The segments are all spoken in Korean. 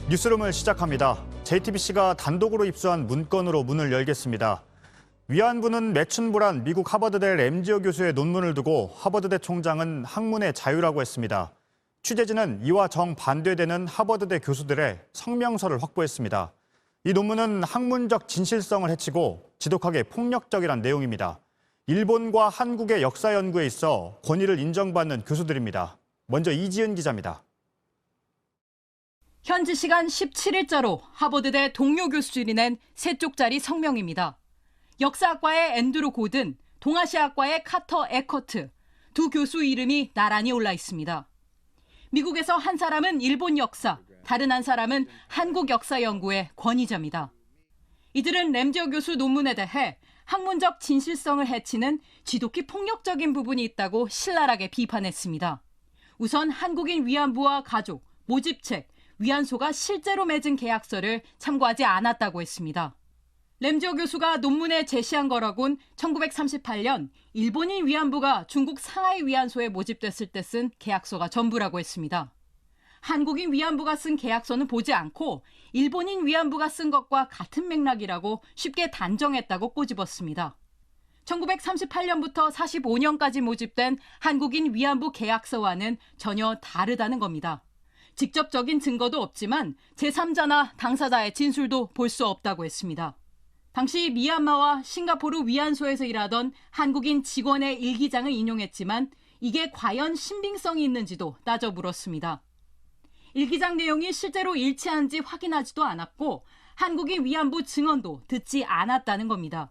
뉴스룸을 시작합니다. JTBC가 단독으로 입수한 문건으로 문을 열겠습니다. 위안부는 매춘부란 미국 하버드대 램지어 교수의 논문을 두고 하버드대 총장은 학문의 자유라고 했습니다. 취재진은 이와 정반대되는 하버드대 교수들의 성명서를 확보했습니다. 이 논문은 학문적 진실성을 해치고 지독하게 폭력적이란 내용입니다. 일본과 한국의 역사 연구에 있어 권위를 인정받는 교수들입니다. 먼저 이지은 기자입니다. 현지 시간 17일자로 하버드대 동료 교수들이 낸 3쪽짜리 성명입니다. 역사학과의 앤드루 고든, 동아시아학과의 카터 에커트, 두 교수 이름이 나란히 올라 있습니다. 미국에서 한 사람은 일본 역사, 다른 한 사람은 한국 역사 연구의 권위자입니다. 이들은 램지어 교수 논문에 대해 학문적 진실성을 해치는 지독히 폭력적인 부분이 있다고 신랄하게 비판했습니다. 우선 한국인 위안부와 가족, 모집책, 위안소가 실제로 맺은 계약서를 참고하지 않았다고 했습니다. 램지어 교수가 논문에 제시한 거라곤 1938년 일본인 위안부가 중국 상하이 위안소에 모집됐을 때 쓴 계약서가 전부라고 했습니다. 한국인 위안부가 쓴 계약서는 보지 않고 일본인 위안부가 쓴 것과 같은 맥락이라고 쉽게 단정했다고 꼬집었습니다. 1938년부터 45년까지 모집된 한국인 위안부 계약서와는 전혀 다르다는 겁니다. 직접적인 증거도 없지만 제3자나 당사자의 진술도 볼 수 없다고 했습니다. 당시 미얀마와 싱가포르 위안소에서 일하던 한국인 직원의 일기장을 인용했지만 이게 과연 신빙성이 있는지도 따져 물었습니다. 일기장 내용이 실제로 일치한지 확인하지도 않았고 한국인 위안부 증언도 듣지 않았다는 겁니다.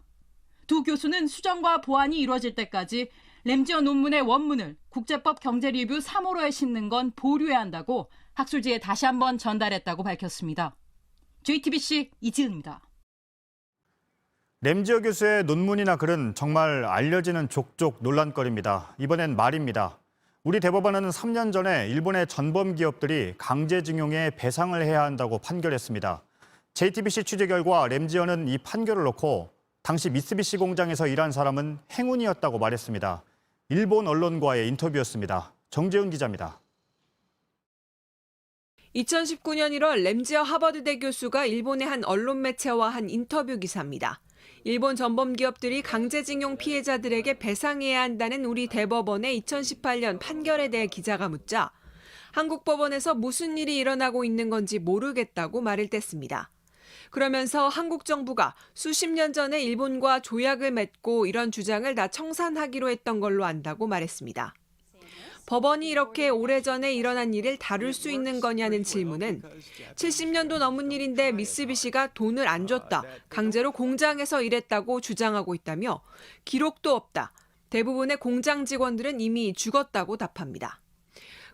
두 교수는 수정과 보완이 이루어질 때까지 램지어 논문의 원문을 국제법 경제리뷰 3호로에 싣는 건 보류해야 한다고 학술지에 다시 한번 전달했다고 밝혔습니다. JTBC 이지은입니다. 램지어 교수의 논문이나 글은 정말 알려지는 족족 논란거리입니다. 이번엔 말입니다. 우리 대법원은 3년 전에 일본의 전범 기업들이 강제징용에 배상을 해야 한다고 판결했습니다. JTBC 취재 결과 램지어는 이 판결을 놓고 당시 미쓰비시 공장에서 일한 사람은 행운이었다고 말했습니다. 일본 언론과의 인터뷰였습니다. 정재훈 기자입니다. 2019년 1월 램지어 하버드대 교수가 일본의 한 언론 매체와 한 인터뷰 기사입니다. 일본 전범 기업들이 강제징용 피해자들에게 배상해야 한다는 우리 대법원의 2018년 판결에 대해 기자가 묻자 한국 법원에서 무슨 일이 일어나고 있는 건지 모르겠다고 말을 뗐습니다. 그러면서 한국 정부가 수십 년 전에 일본과 조약을 맺고 이런 주장을 다 청산하기로 했던 걸로 안다고 말했습니다. 법원이 이렇게 오래전에 일어난 일을 다룰 수 있는 거냐는 질문은 70년도 넘은 일인데 미쓰비시가 돈을 안 줬다, 강제로 공장에서 일했다고 주장하고 있다며 기록도 없다, 대부분의 공장 직원들은 이미 죽었다고 답합니다.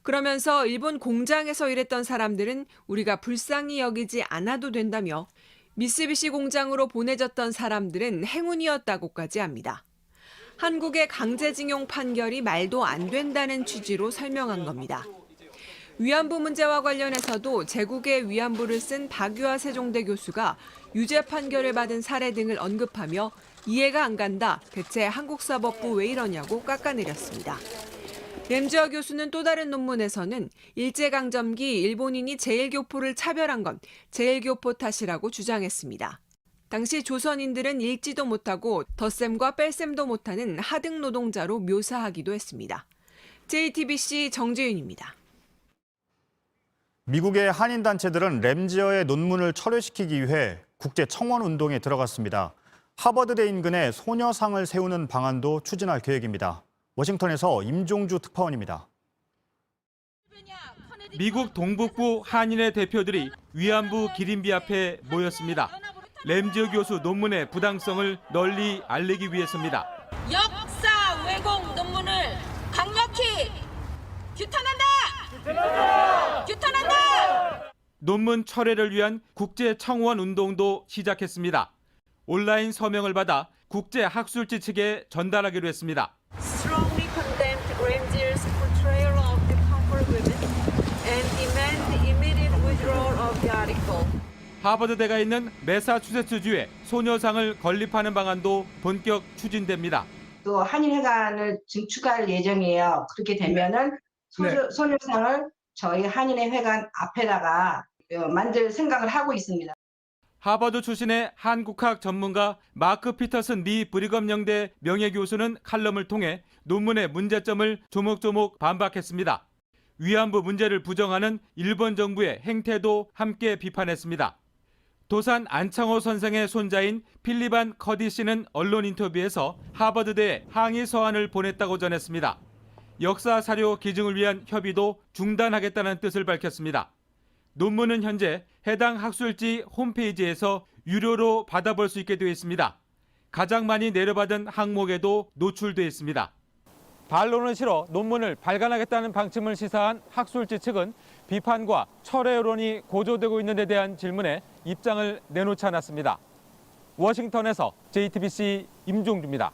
그러면서 일본 공장에서 일했던 사람들은 우리가 불쌍히 여기지 않아도 된다며 미쓰비시 공장으로 보내졌던 사람들은 행운이었다고까지 합니다. 한국의 강제징용 판결이 말도 안 된다는 취지로 설명한 겁니다. 위안부 문제와 관련해서도 제국의 위안부를 쓴 박유아 세종대 교수가 유죄 판결을 받은 사례 등을 언급하며 이해가 안 간다, 대체 한국 사법부 왜 이러냐고 깎아내렸습니다. 램지어 교수는 또 다른 논문에서는 일제강점기 일본인이 제일교포를 차별한 건 제일교포 탓이라고 주장했습니다. 당시 조선인들은 읽지도 못하고 덧셈과 뺄셈도 못하는 하등 노동자로 묘사하기도 했습니다. JTBC 정재윤입니다. 미국의 한인단체들은 램지어의 논문을 철회시키기 위해 국제청원 운동에 들어갔습니다. 하버드대 인근에 소녀상을 세우는 방안도 추진할 계획입니다. 워싱턴에서 임종주 특파원입니다. 미국 동북부 한인의 대표들이 위안부 기린비 앞에 모였습니다. 램지어 교수 논문의 부당성을 널리 알리기 위해서입니다. 역사 왜곡 논문을 강력히 규탄한다! 규탄한다! 논문 철회를 위한 국제 청원 운동도 시작했습니다. 온라인 서명을 받아 국제 학술지 측에 전달하기로 했습니다. Strongly condemned Ramsier's portrayal of the Concord women and demand the immediate withdrawal of the article. 하버드대가 있는 매사추세츠주에 소녀상을 건립하는 방안도 본격 추진됩니다. 또 한인회관을 증축할 예정이에요. 그렇게 되면은 소녀상을 저희 한인회 회관 앞에다가 만들 생각을 하고 있습니다. 하버드 출신의 한국학 전문가 마크 피터슨 리 브리검 영대 명예교수는 칼럼을 통해 논문의 문제점을 조목조목 반박했습니다. 위안부 문제를 부정하는 일본 정부의 행태도 함께 비판했습니다. 도산 안창호 선생의 손자인 필리반 커디 씨는 언론 인터뷰에서 하버드대에 항의 서한을 보냈다고 전했습니다. 역사 사료 기증을 위한 협의도 중단하겠다는 뜻을 밝혔습니다. 논문은 현재 해당 학술지 홈페이지에서 유료로 받아볼 수 있게 되어 있습니다. 가장 많이 내려받은 항목에도 노출되어 있습니다. 반론을 실어 논문을 발간하겠다는 방침을 시사한 학술지 측은 비판과 철회 여론이 고조되고 있는 데 대한 질문에 입장을 내놓지 않았습니다. 워싱턴에서 JTBC 임종주입니다.